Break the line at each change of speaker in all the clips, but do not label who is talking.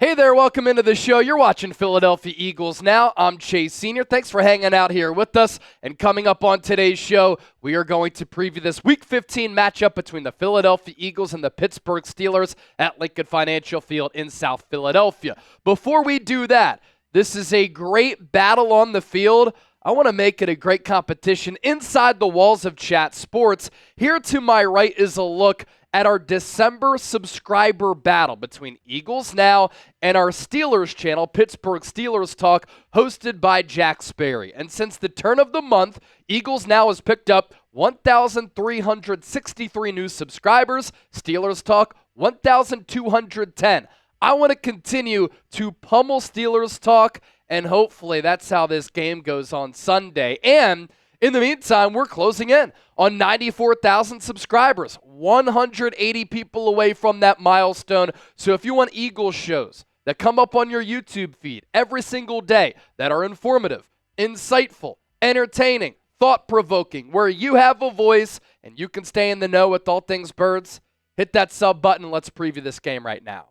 Hey there, welcome into the show. You're watching Philadelphia Eagles Now. I'm Chase Sr. Thanks for hanging out here with us. And coming up on today's show, we are going to preview this Week 15 matchup between the Philadelphia Eagles and the Pittsburgh Steelers at Lincoln Financial Field in South Philadelphia. Before we do that, this is a great battle on the field. I want to make it a great competition inside the walls of Chat Sports. Here to my right is a look at our December subscriber battle between Eagles Now and our Steelers channel, Pittsburgh Steelers Talk, hosted by Jack Sperry. And since the turn of the month, Eagles Now has picked up 1,363 new subscribers, Steelers Talk 1,210. I want to continue to pummel Steelers Talk, and hopefully that's how this game goes on Sunday. And in the meantime, we're closing in on 94,000 subscribers, 180 people away from that milestone. So if you want Eagles shows that come up on your YouTube feed every single day that are informative, insightful, entertaining, thought-provoking, where you have a voice and you can stay in the know with all things birds, hit that sub button and let's preview this game right now.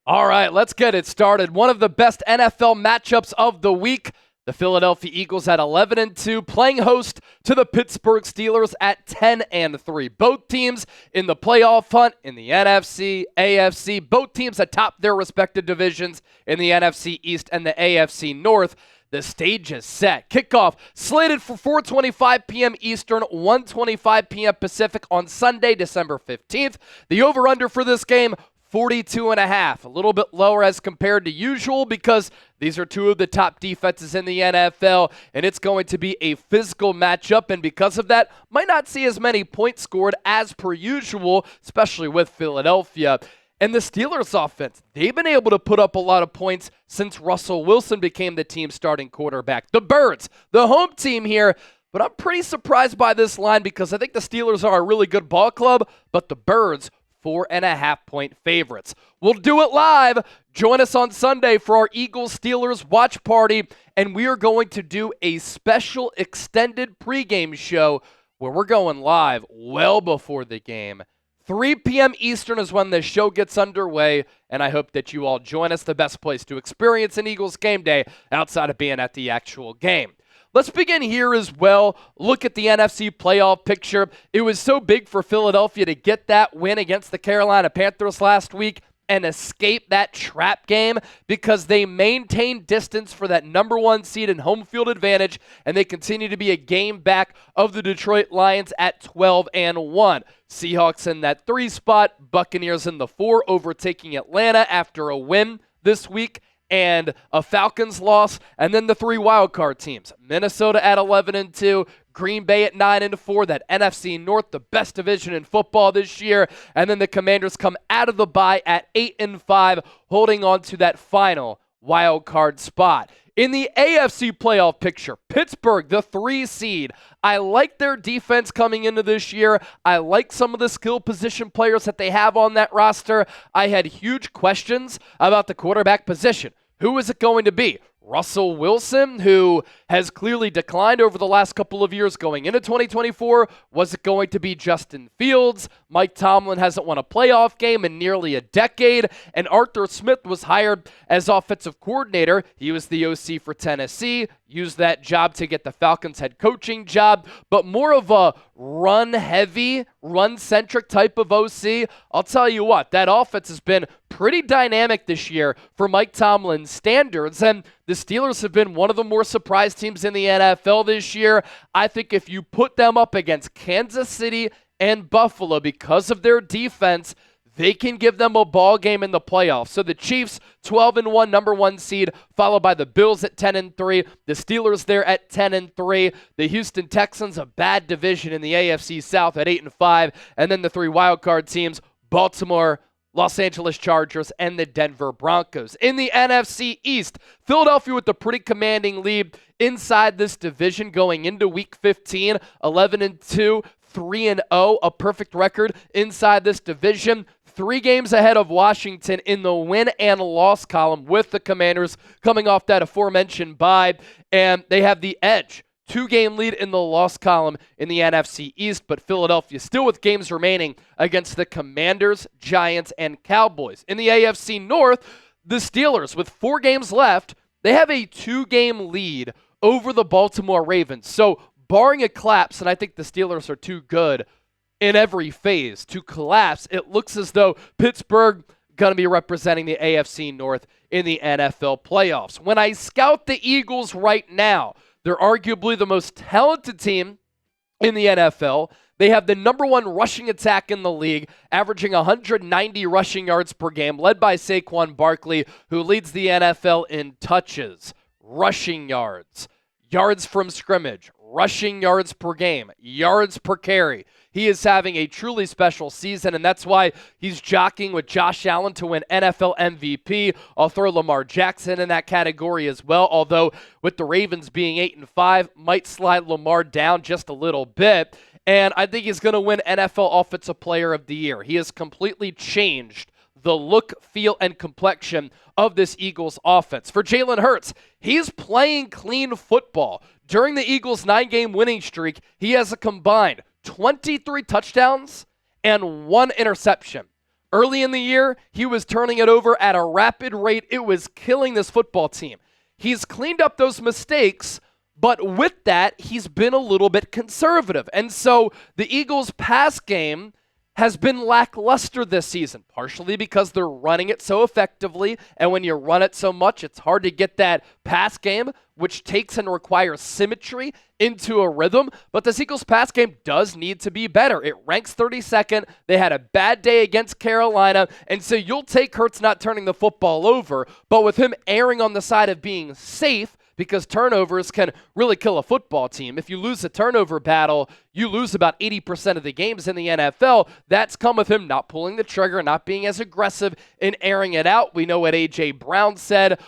All right, let's get it started. One of the best NFL matchups of the week. The Philadelphia Eagles at 11-2, playing host to the Pittsburgh Steelers at 10-3. Both teams in the playoff hunt in the NFC, AFC. Both teams atop their respective divisions in the NFC East and the AFC North. The stage is set. Kickoff slated for 4:25 p.m. Eastern, 1:25 p.m. Pacific on Sunday, December 15th. The over-under for this game, 42.5, a little bit lower as compared to usual because these are two of the top defenses in the NFL, and it's going to be a physical matchup, and because of that, might not see as many points scored as per usual, especially with Philadelphia. And the Steelers offense, they've been able to put up a lot of points since Russell Wilson became the team's starting quarterback. The Birds, the home team here, but I'm pretty surprised by this line because I think the Steelers are a really good ball club, but the Birds, 4.5-point favorites. We'll do it live. Join us on Sunday for our Eagles-Steelers watch party, and we are going to do a special extended pregame show where we're going live well before the game. 3 p.m. Eastern is when the show gets underway, and I hope that you all join us. The best place to experience an Eagles game day outside of being at the actual game. Let's begin here as well. Look at the NFC Playoff Picture. It was so big for Philadelphia to get that win against the Carolina Panthers last week and escape that trap game because they maintained distance for that number one seed and home field advantage, and they continue to be a game back of the Detroit Lions at 12-1. Seahawks in that 3 spot, Buccaneers in the 4, overtaking Atlanta after a win this week and a Falcons loss, and then the 3 wildcard teams. Minnesota at 11-2, Green Bay at 9-4, that NFC North, the best division in football this year, and then the Commanders come out of the bye at 8-5, holding on to that final wildcard spot. In the AFC Playoff Picture, Pittsburgh, the 3 seed. I like their defense coming into this year. I like some of the skill position players that they have on that roster. I had huge questions about the quarterback position. Who is it going to be? Russell Wilson, who has clearly declined over the last couple of years going into 2024. Was it going to be Justin Fields? Mike Tomlin hasn't won a playoff game in nearly a decade, and Arthur Smith was hired as offensive coordinator. He was the OC for Tennessee, used that job to get the Falcons head coaching job, but more of a run-heavy, run-centric type of OC. I'll tell you what, that offense has been pretty dynamic this year for Mike Tomlin's standards, and the Steelers have been one of the more surprise teams in the NFL this year. I think if you put them up against Kansas City and Buffalo because of their defense, they can give them a ball game in the playoffs. So the Chiefs, 12-1, number 1 seed, followed by the Bills at 10-3, the Steelers there at 10-3, the Houston Texans, a bad division in the AFC South at 8-5, and then the 3 wildcard teams, Baltimore, Los Angeles Chargers, and the Denver Broncos. In the NFC East, Philadelphia with a pretty commanding lead inside this division going into Week 15, 11-2, 3-0, a perfect record inside this division. 3 games ahead of Washington in the win and loss column with the Commanders coming off that aforementioned bye, and they have the edge 2-game lead in the loss column in the NFC East, but Philadelphia still with games remaining against the Commanders, Giants, and Cowboys. In the AFC North, the Steelers, with 4 games left, they have a 2-game lead over the Baltimore Ravens. So barring a collapse, and I think the Steelers are too good in every phase to collapse, it looks as though Pittsburgh going to be representing the AFC North in the NFL playoffs. When I scout the Eagles right now, they're arguably the most talented team in the NFL. They have the number 1 rushing attack in the league, averaging 190 rushing yards per game, led by Saquon Barkley, who leads the NFL in touches, rushing yards, yards from scrimmage, rushing yards per game, yards per carry. He is having a truly special season, and that's why he's jockeying with Josh Allen to win NFL MVP. I'll throw Lamar Jackson in that category as well, although with the Ravens being 8-5, might slide Lamar down just a little bit. And I think he's going to win NFL Offensive Player of the Year. He has completely changed the look, feel, and complexion of this Eagles offense. For Jalen Hurts, he's playing clean football. During the Eagles' 9-game winning streak, he has a combined 23 touchdowns and 1 interception. Early in the year, he was turning it over at a rapid rate. It was killing this football team. He's cleaned up those mistakes, but with that, he's been a little bit conservative. And so the Eagles' pass game has been lackluster this season, partially because they're running it so effectively, and when you run it so much, it's hard to get that pass game, which takes and requires symmetry, into a rhythm. But the Eagles' pass game does need to be better. It ranks 32nd. They had a bad day against Carolina, and so you'll take Hurts not turning the football over, but with him erring on the side of being safe, because turnovers can really kill a football team. If you lose a turnover battle, you lose about 80% of the games in the NFL. That's come with him not pulling the trigger, not being as aggressive in airing it out. We know what A.J. Brown said.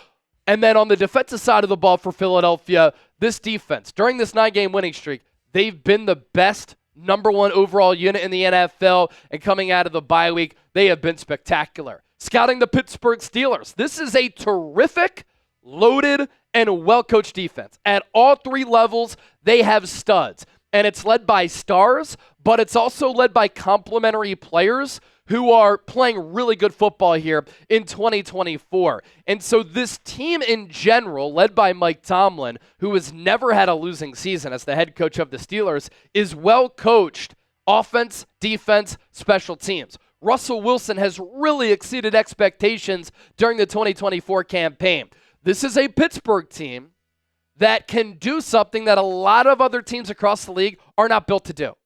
And then on the defensive side of the ball for Philadelphia, this defense, during this 9-game winning streak, they've been the best number 1 overall unit in the NFL, and coming out of the bye week, they have been spectacular. Scouting the Pittsburgh Steelers, this is a terrific, loaded, and well-coached defense. At all 3 levels, they have studs. And it's led by stars, but it's also led by complementary players who are playing really good football here in 2024. And so this team in general, led by Mike Tomlin, who has never had a losing season as the head coach of the Steelers, is well-coached offense, defense, special teams. Russell Wilson has really exceeded expectations during the 2024 campaign. This is a Pittsburgh team that can do something that a lot of other teams across the league are not built to do.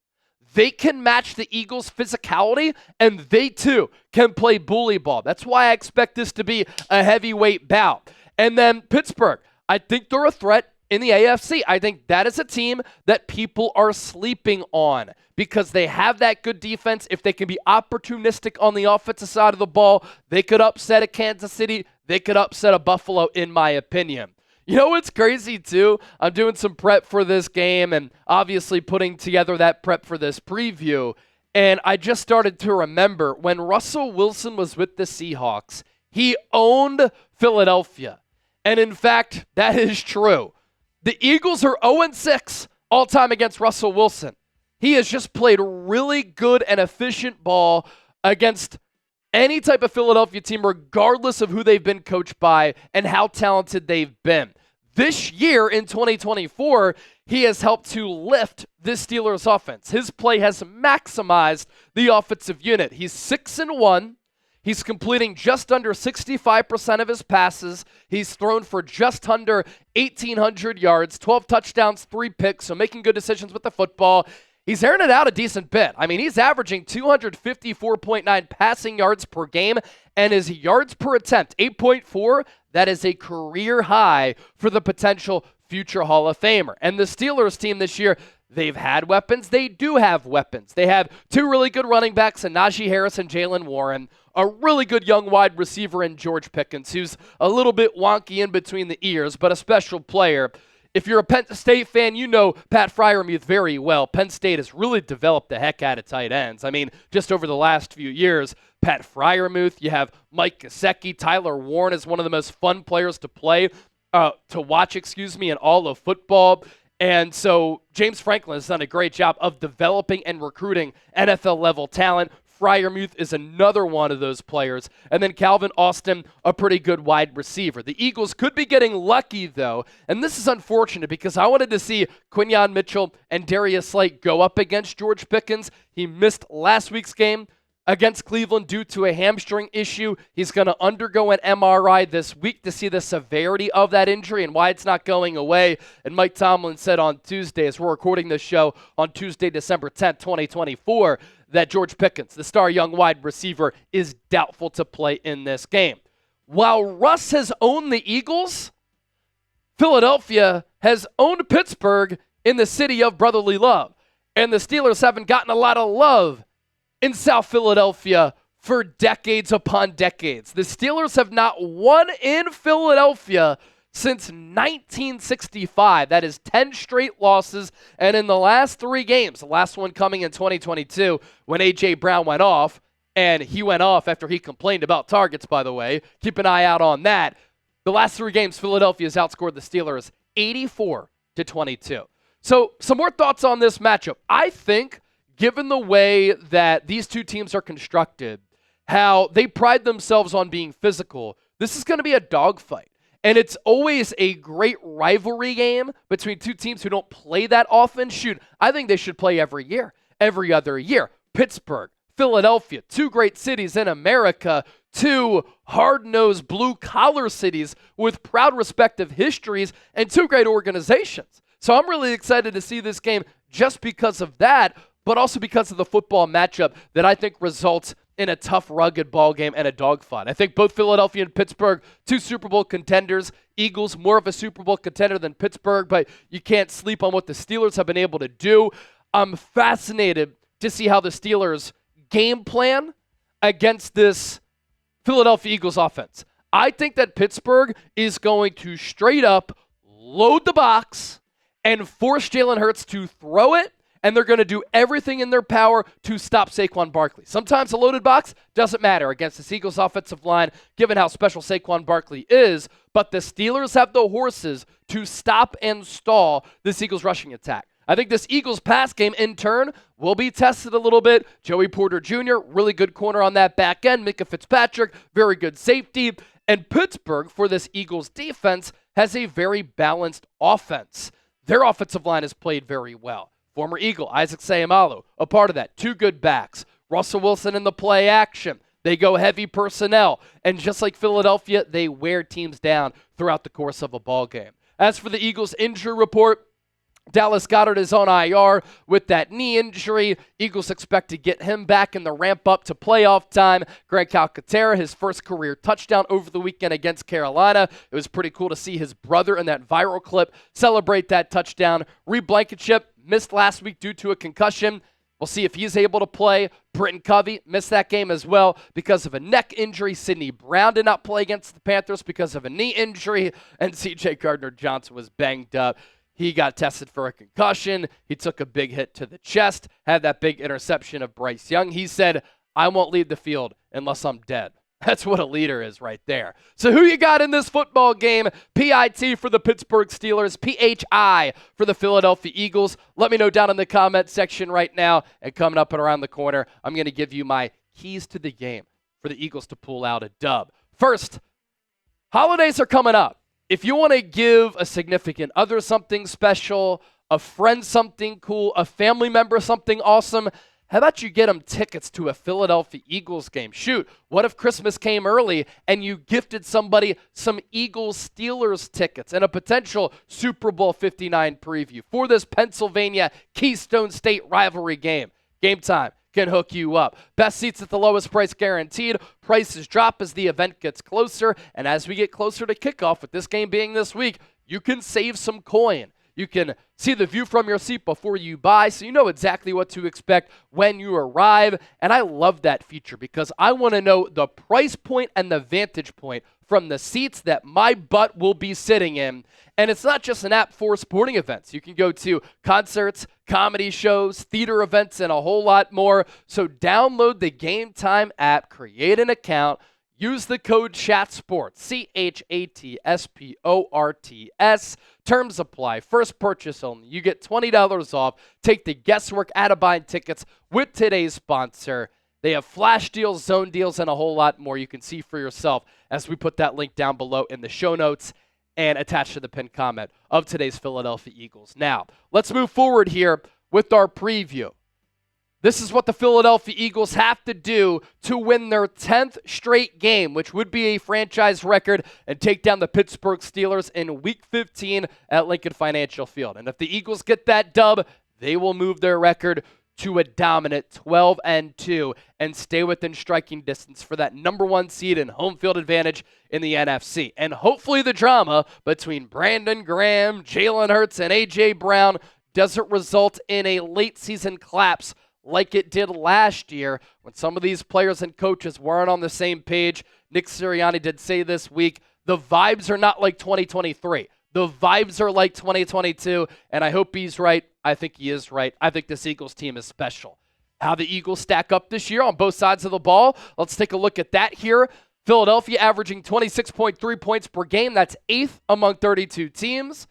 They can match the Eagles' physicality, and they too can play bully ball. That's why I expect this to be a heavyweight bout. And then Pittsburgh, I think they're a threat in the AFC. I think that is a team that people are sleeping on because they have that good defense. If they can be opportunistic on the offensive side of the ball, they could upset a Kansas City. They could upset a Buffalo, in my opinion. You know what's crazy, too? I'm doing some prep for this game and obviously putting together that prep for this preview. And I just started to remember when Russell Wilson was with the Seahawks, he owned Philadelphia. And in fact, that is true. The Eagles are 0-6 all-time against Russell Wilson. He has just played really good and efficient ball against any type of Philadelphia team, regardless of who they've been coached by and how talented they've been. This year in 2024, he has helped to lift this Steelers offense. His play has maximized the offensive unit. He's 6-1. He's completing just under 65% of his passes. He's thrown for just under 1,800 yards, 12 touchdowns, 3 picks, so making good decisions with the football. He's airing it out a decent bit. I mean, he's averaging 254.9 passing yards per game, and his yards per attempt, 8.4, that is a career high for the potential future Hall of Famer. And the Steelers team this year, they've had weapons. They do have weapons. They have 2 really good running backs in Najee Harris and Jalen Warren, a really good young wide receiver in George Pickens, who's a little bit wonky in between the ears, but a special player. If you're a Penn State fan, you know Pat Freiermuth very well. Penn State has really developed the heck out of tight ends. I mean, just over the last few years, Pat Freiermuth, you have Mike Gesicki, Tyler Warren is one of the most fun players to watch, in all of football. And so James Franklin has done a great job of developing and recruiting NFL-level talent. Freiermuth is another one of those players. And then Calvin Austin, a pretty good wide receiver. The Eagles could be getting lucky, though. And this is unfortunate because I wanted to see Quinyon Mitchell and Darius Slate go up against George Pickens. He missed last week's game against Cleveland due to a hamstring issue. He's going to undergo an MRI this week to see the severity of that injury and why it's not going away. And Mike Tomlin said on Tuesday, as we're recording this show on Tuesday, December 10th, 2024, that George Pickens, the star young wide receiver, is doubtful to play in this game. While Russ has owned the Eagles, Philadelphia has owned Pittsburgh in the city of brotherly love. And the Steelers haven't gotten a lot of love in South Philadelphia for decades upon decades. The Steelers have not won in Philadelphia since 1965. That is 10 straight losses. And in the last 3 games, the last one coming in 2022 when A.J. Brown went off, and he went off after he complained about targets, by the way. Keep an eye out on that. The last 3 games, Philadelphia has outscored the Steelers 84-22. So some more thoughts on this matchup. I think, given the way that these two teams are constructed, how they pride themselves on being physical, this is going to be a dogfight. And it's always a great rivalry game between two teams who don't play that often. Shoot, I think they should play every year, every other year. Pittsburgh, Philadelphia, 2 great cities in America, 2 hard-nosed blue-collar cities with proud respective histories and 2 great organizations. So I'm really excited to see this game just because of that, but also because of the football matchup that I think results in a tough, rugged ball game and a dogfight. I think both Philadelphia and Pittsburgh, 2 Super Bowl contenders. Eagles, more of a Super Bowl contender than Pittsburgh, but you can't sleep on what the Steelers have been able to do. I'm fascinated to see how the Steelers game plan against this Philadelphia Eagles offense. I think that Pittsburgh is going to straight up load the box and force Jalen Hurts to throw it, and they're going to do everything in their power to stop Saquon Barkley. Sometimes a loaded box doesn't matter against this Eagles offensive line, given how special Saquon Barkley is, but the Steelers have the horses to stop and stall this Eagles rushing attack. I think this Eagles pass game, in turn, will be tested a little bit. Joey Porter Jr., really good corner on that back end. Micah Fitzpatrick, very good safety. And Pittsburgh, for this Eagles defense, has a very balanced offense. Their offensive line has played very well. Former Eagle, Isaac Seumalo, a part of that. 2 good backs. Russell Wilson in the play action. They go heavy personnel. And just like Philadelphia, they wear teams down throughout the course of a ball game. As for the Eagles injury report, Dallas Goedert is on IR with that knee injury. Eagles expect to get him back in the ramp up to playoff time. Greg Calcaterra, his first career touchdown over the weekend against Carolina. It was pretty cool to see his brother in that viral clip celebrate that touchdown. Reed Blankenship missed last week due to a concussion. We'll see if he's able to play. Britton Covey missed that game as well because of a neck injury. Sidney Brown did not play against the Panthers because of a knee injury. And C.J. Gardner-Johnson was banged up. He got tested for a concussion. He took a big hit to the chest, had that big interception of Bryce Young. He said, I won't leave the field unless I'm dead. That's what a leader is right there. So who you got in this football game? PIT for the Pittsburgh Steelers, PHI for the Philadelphia Eagles. Let me know down in the comment section right now. And coming up and around the corner, I'm going to give you my keys to the game for the Eagles to pull out a dub. First, holidays are coming up. If you want to give a significant other something special, a friend something cool, a family member something awesome, how about you get them tickets to a Philadelphia Eagles game? Shoot, what if Christmas came early and you gifted somebody some Eagles-Steelers tickets and a potential Super Bowl 59 preview for this Pennsylvania Keystone State rivalry game? Game time can hook you up. Best seats at the lowest price guaranteed. Prices drop as the event gets closer. And as we get closer to kickoff, with this game being this week, you can save some coin. You can see the view from your seat before you buy, so you know exactly what to expect when you arrive. And I love that feature because I want to know the price point and the vantage point from the seats that my butt will be sitting in. And it's not just an app for sporting events. You can go to concerts, comedy shows, theater events, and a whole lot more. So download the Game Time app, create an account, Use the code CHATSPORTS, CHATSPORTS. Terms apply. First purchase only. You get $20 off. Take the guesswork out of buying tickets with today's sponsor. They have flash deals, zone deals, and a whole lot more. You can see for yourself as we put that link down below in the show notes and attached to the pinned comment of today's Philadelphia Eagles. Now, let's move forward here with our preview. This is what the Philadelphia Eagles have to do to win their 10th straight game, which would be a franchise record, and take down the Pittsburgh Steelers in Week 15 at Lincoln Financial Field. And if the Eagles get that dub, they will move their record to a dominant 12-2 and stay within striking distance for that number 1 seed and home field advantage in the NFC. And hopefully the drama between Brandon Graham, Jalen Hurts, and A.J. Brown doesn't result in a late season collapse like it did last year when some of these players and coaches weren't on the same page. Nick Sirianni did say this week, the vibes are not like 2023. The vibes are like 2022, and I hope he's right. I think he is right. I think this Eagles team is special. How the Eagles stack up this year on both sides of the ball, let's take a look at that here. Philadelphia averaging 26.3 points per game. That's 8th among 32 teams.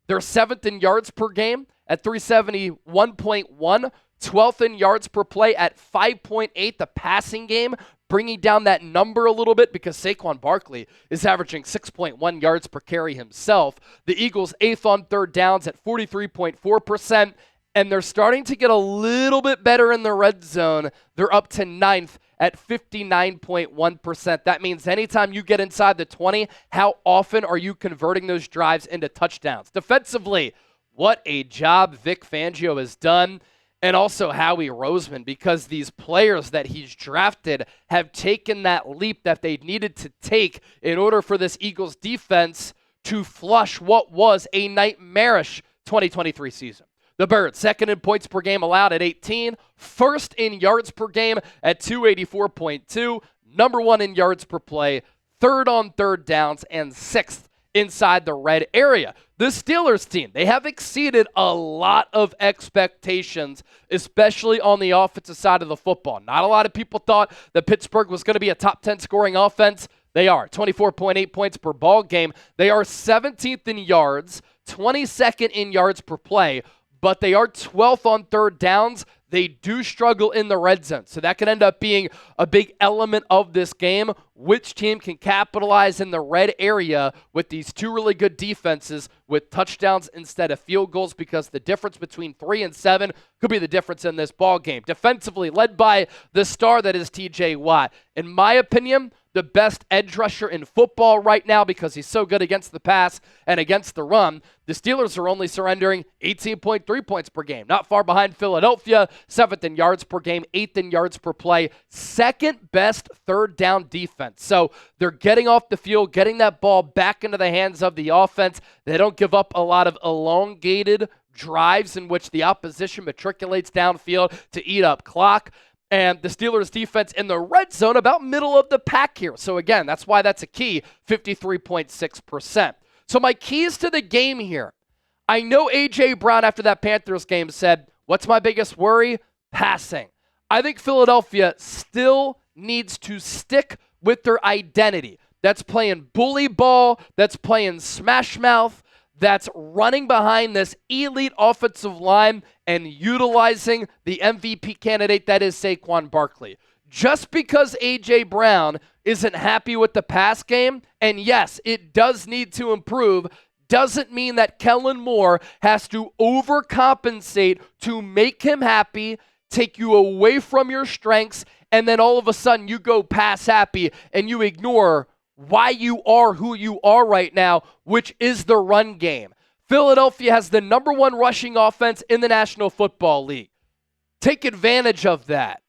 They're 7th in yards per game at 371.1. 12th in yards per play at 5.8. The passing game bringing down that number a little bit because Saquon Barkley is averaging 6.1 yards per carry himself. The Eagles 8th on third downs at 43.4%, and they're starting to get a little bit better in the red zone. They're up to 9th at 59.1%. That means anytime you get inside the 20, how often are you converting those drives into touchdowns? Defensively, what a job Vic Fangio has done. And also Howie Roseman, because these players that he's drafted have taken that leap that they needed to take in order for this Eagles defense to flush what was a nightmarish 2023 season. The Birds, 2nd in points per game allowed at 18, 1st in yards per game at 284.2, number 1 in yards per play, 3rd on third downs, and 6th inside the red area. The Steelers team, they have exceeded a lot of expectations, especially on the offensive side of the football. Not a lot of people thought that Pittsburgh was going to be a top 10 scoring offense. They are 24.8 points per ball game. They are 17th in yards, 22nd in yards per play, but they are 12th on third downs. They do struggle in the red zone, so that could end up being a big element of this game. Which team can capitalize in the red area with these two really good defenses with touchdowns instead of field goals, because the difference between 3 and 7 could be the difference in this ball game. Defensively, led by the star that is T.J. Watt. In my opinion, the best edge rusher in football right now because he's so good against the pass and against the run. The Steelers are only surrendering 18.3 points per game. Not far behind Philadelphia, 7th in yards per game, 8th in yards per play, 2nd best third down defense. So they're getting off the field, getting that ball back into the hands of the offense. They don't give up a lot of elongated drives in which the opposition matriculates downfield to eat up clock. And the Steelers defense in the red zone about middle of the pack here. So again, that's why that's a key, 53.6%. So my keys to the game here. I know A.J. Brown after that Panthers game said, what's my biggest worry? Passing. I think Philadelphia still needs to stick with their identity. That's playing bully ball, that's playing smash mouth, that's running behind this elite offensive line and utilizing the MVP candidate that is Saquon Barkley. Just because A.J. Brown isn't happy with the pass game, and yes, it does need to improve, doesn't mean that Kellen Moore has to overcompensate to make him happy, take you away from your strengths, and then all of a sudden you go pass happy and you ignore why you are who you are right now, which is the run game. Philadelphia has the number 1 rushing offense in the National Football League. Take advantage of that.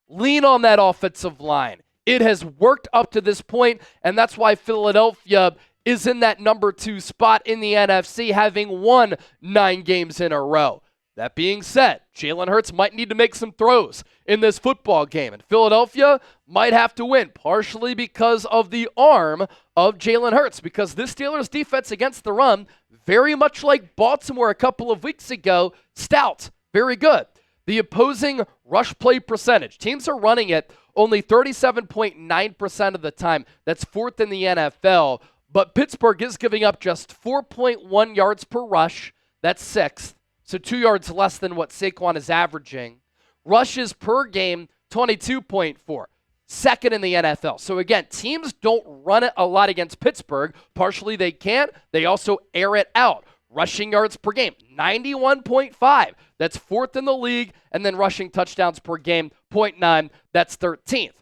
Lean on that offensive line. It has worked up to this point, and that's why Philadelphia is in that number 2 spot in the NFC, having won 9 games in a row. That being said, Jalen Hurts might need to make some throws in this football game, and Philadelphia might have to win, partially because of the arm of Jalen Hurts, because this Steelers defense against the run, very much like Baltimore a couple of weeks ago, stout, very good. The opposing rush play percentage. Teams are running it only 37.9% of the time. That's fourth in the NFL. But Pittsburgh is giving up just 4.1 yards per rush. That's sixth. So 2 yards less than what Saquon is averaging. Rushes per game, 22.4. Second in the NFL. So again, teams don't run it a lot against Pittsburgh. Partially they can't. They also air it out. Rushing yards per game, 91.5. That's fourth in the league. And then rushing touchdowns per game, 0.9. That's 13th.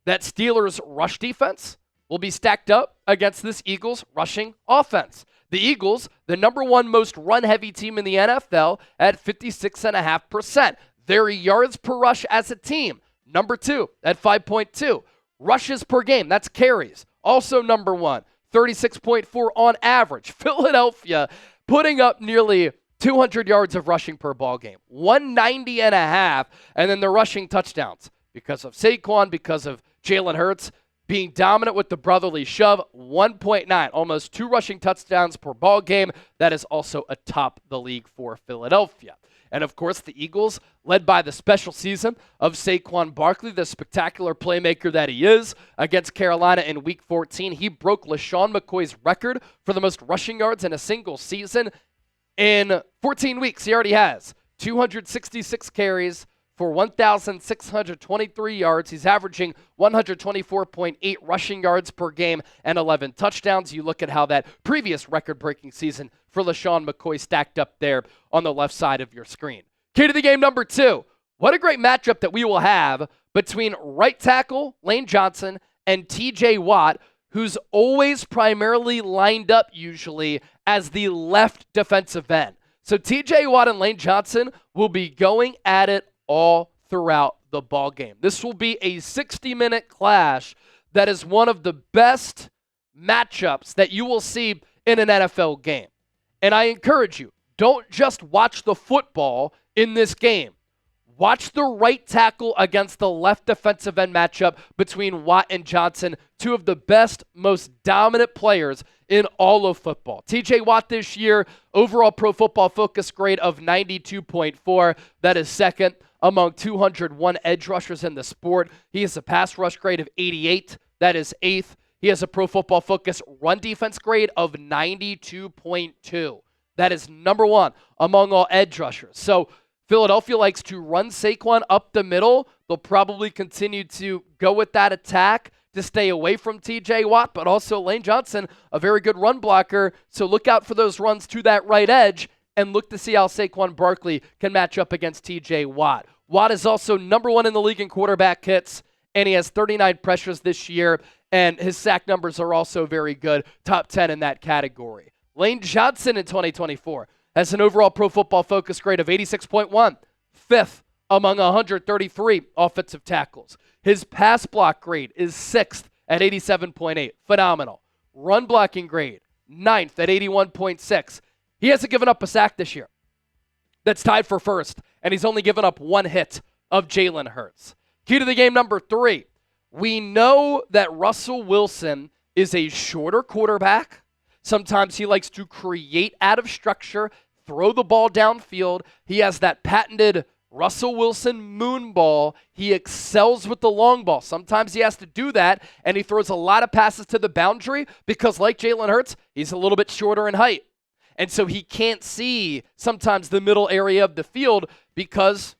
That Steelers rush defense will be stacked up against this Eagles rushing offense. The Eagles, the number one most run-heavy team in the NFL at 56.5%. Their yards per rush as a team, number two at 5.2. Rushes per game, that's carries, also number one, 36.4 on average. Philadelphia putting up nearly 200 yards of rushing per ball game, 190.5, and then the rushing touchdowns because of Saquon, because of Jalen Hurts being dominant with the brotherly shove, 1.9, almost 2 rushing touchdowns per ball game. That is also atop the league for Philadelphia. And of course, the Eagles, led by the special season of Saquon Barkley, the spectacular playmaker that he is, against Carolina in Week 14. He broke LaShawn McCoy's record for the most rushing yards in a single season. In 14 weeks, he already has 266 carries for 1,623 yards. He's averaging 124.8 rushing yards per game and 11 touchdowns. You look at how that previous record-breaking season for LaShawn McCoy stacked up there on the left side of your screen. Key to the game number 2. What a great matchup that we will have between right tackle Lane Johnson and TJ Watt, who's always primarily lined up usually as the left defensive end. So TJ Watt and Lane Johnson will be going at it all throughout the ball game. This will be a 60-minute clash that is one of the best matchups that you will see in an NFL game. And I encourage you, don't just watch the football in this game. Watch the right tackle against the left defensive end matchup between Watt and Johnson, two of the best, most dominant players in all of football. TJ Watt this year, overall Pro Football Focus grade of 92.4. That is second among 201 edge rushers in the sport. He has a pass rush grade of 88. That is eighth. He has a Pro Football Focus run defense grade of 92.2. That is number one among all edge rushers. So Philadelphia likes to run Saquon up the middle. They'll probably continue to go with that attack to stay away from TJ Watt, but also Lane Johnson, a very good run blocker. So look out for those runs to that right edge and look to see how Saquon Barkley can match up against TJ Watt. Watt is also number one in the league in quarterback hits, and he has 39 pressures this year, and his sack numbers are also very good, top 10 in that category. Lane Johnson in 2024 has an overall Pro Football Focus grade of 86.1, fifth among 133 offensive tackles. His pass block grade is sixth at 87.8, phenomenal. Run blocking grade, ninth at 81.6. He hasn't given up a sack this year. That's tied for first, and he's only given up one hit of Jalen Hurts. Key to the game number 3. We know that Russell Wilson is a shorter quarterback. Sometimes he likes to create out of structure, throw the ball downfield. He has that patented Russell Wilson moon ball. He excels with the long ball. Sometimes he has to do that, and he throws a lot of passes to the boundary because, like Jalen Hurts, he's a little bit shorter in height. And so he can't see sometimes the middle area of the field because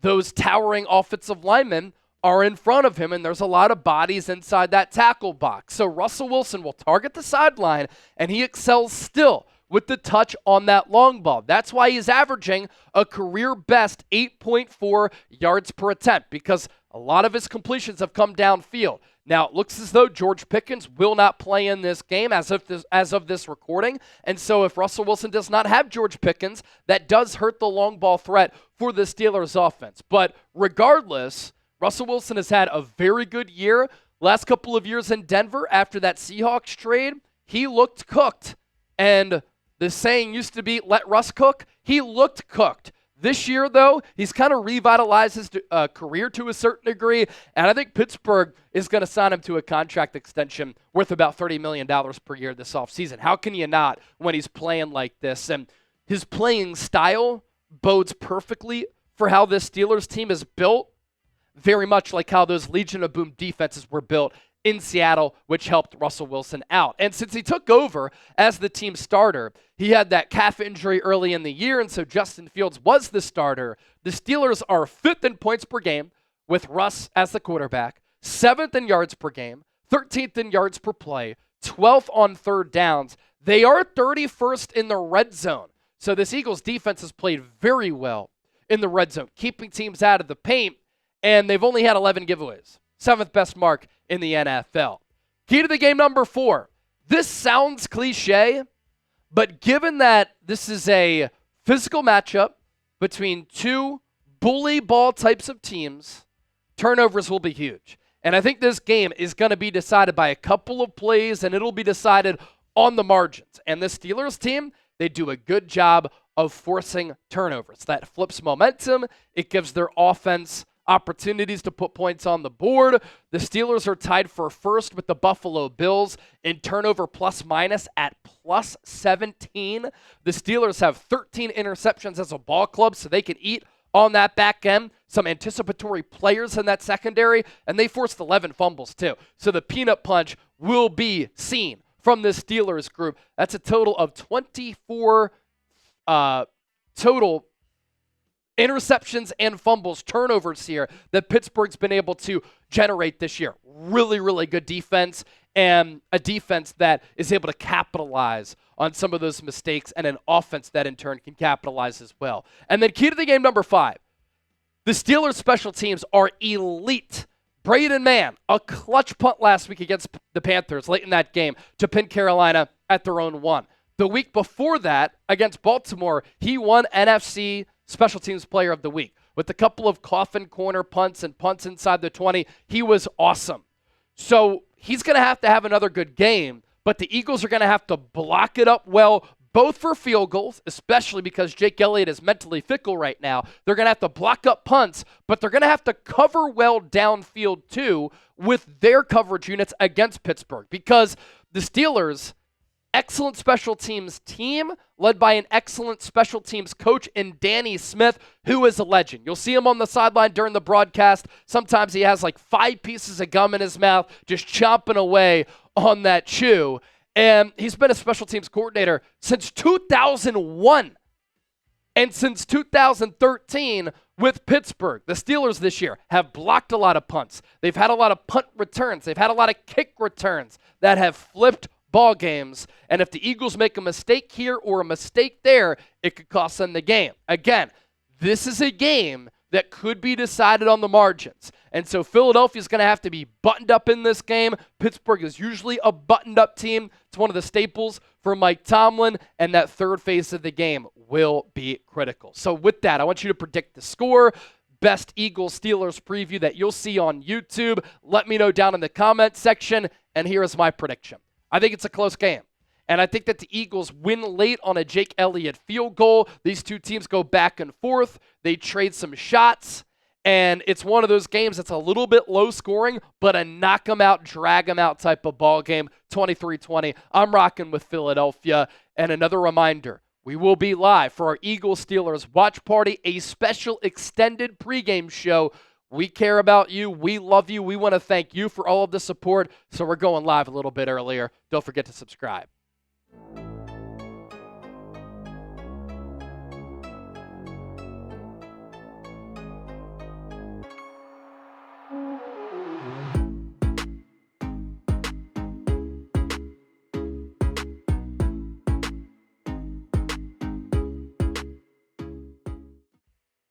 those towering offensive linemen are in front of him, and there's a lot of bodies inside that tackle box. So Russell Wilson will target the sideline, and he excels still with the touch on that long ball. That's why he's averaging a career-best 8.4 yards per attempt, because a lot of his completions have come downfield. Now, it looks as though George Pickens will not play in this game as of this recording, and so if Russell Wilson does not have George Pickens, that does hurt the long ball threat for the Steelers offense. But regardless, Russell Wilson has had a very good year. Last couple of years in Denver after that Seahawks trade, he looked cooked. And the saying used to be, let Russ cook. He looked cooked. This year, though, he's kind of revitalized his career to a certain degree, and I think Pittsburgh is going to sign him to a contract extension worth about $30 million per year this offseason. How can you not when he's playing like this? And his playing style bodes perfectly for how this Steelers team is built, very much like how those Legion of Boom defenses were built in Seattle, which helped Russell Wilson out. And since he took over as the team starter, he had that calf injury early in the year, and so Justin Fields was the starter. The Steelers are 5th in points per game with Russ as the quarterback, 7th in yards per game, 13th in yards per play, 12th on third downs. They are 31st in the red zone. So this Eagles defense has played very well in the red zone, keeping teams out of the paint, and they've only had 11 giveaways. 7th best mark in the NFL. Key to the game number 4. This sounds cliche, but given that this is a physical matchup between two bully ball types of teams, turnovers will be huge. And I think this game is going to be decided by a couple of plays, and it'll be decided on the margins. And the Steelers team, they do a good job of forcing turnovers. That flips momentum. It gives their offense opportunities to put points on the board. The Steelers are tied for first with the Buffalo Bills in turnover plus minus at plus 17. The Steelers have 13 interceptions as a ball club, so they can eat on that back end. Some anticipatory players in that secondary, and they forced 11 fumbles too. So the peanut punch will be seen from this Steelers group. That's a total of 24 total interceptions and fumbles, turnovers here that Pittsburgh's been able to generate this year. Really, really good defense, and a defense that is able to capitalize on some of those mistakes, and an offense that in turn can capitalize as well. And then key to the game number 5. The Steelers special teams are elite. Braden Mann, a clutch punt last week against the Panthers late in that game to pin Carolina at their own 1. The week before that, against Baltimore, he won NFC Special Teams Player of the Week. With a couple of coffin corner punts and punts inside the 20, he was awesome. So he's going to have another good game, but the Eagles are going to have to block it up well, both for field goals, especially because Jake Elliott is mentally fickle right now. They're going to have to block up punts, but they're going to have to cover well downfield too with their coverage units against Pittsburgh, because the Steelers, excellent special teams team led by an excellent special teams coach in Danny Smith, who is a legend. You'll see him on the sideline during the broadcast. Sometimes he has like 5 pieces of gum in his mouth, just chomping away on that chew. And he's been a special teams coordinator since 2001. And since 2013 with Pittsburgh, the Steelers this year have blocked a lot of punts. They've had a lot of punt returns. They've had a lot of kick returns that have flipped ball games, and if the Eagles make a mistake here or a mistake there, it could cost them the game. Again, this is a game that could be decided on the margins, and so Philadelphia's going to have to be buttoned up in this game. Pittsburgh is usually a buttoned up team. It's one of the staples for Mike Tomlin, and that third phase of the game will be critical. So with that, I want you to predict the score. Best Eagles-Steelers preview that you'll see on YouTube. Let me know down in the comment section, and here is my prediction. I think it's a close game, and I think that the Eagles win late on a Jake Elliott field goal. These two teams go back and forth. They trade some shots, and it's one of those games that's a little bit low scoring, but a knock 'em out, drag 'em out type of ball game, 23-20. I'm rocking with Philadelphia. And another reminder, we will be live for our Eagles-Steelers watch party, a special extended pregame show. We care about you. We love you. We want to thank you for all of the support. So we're going live a little bit earlier. Don't forget to subscribe.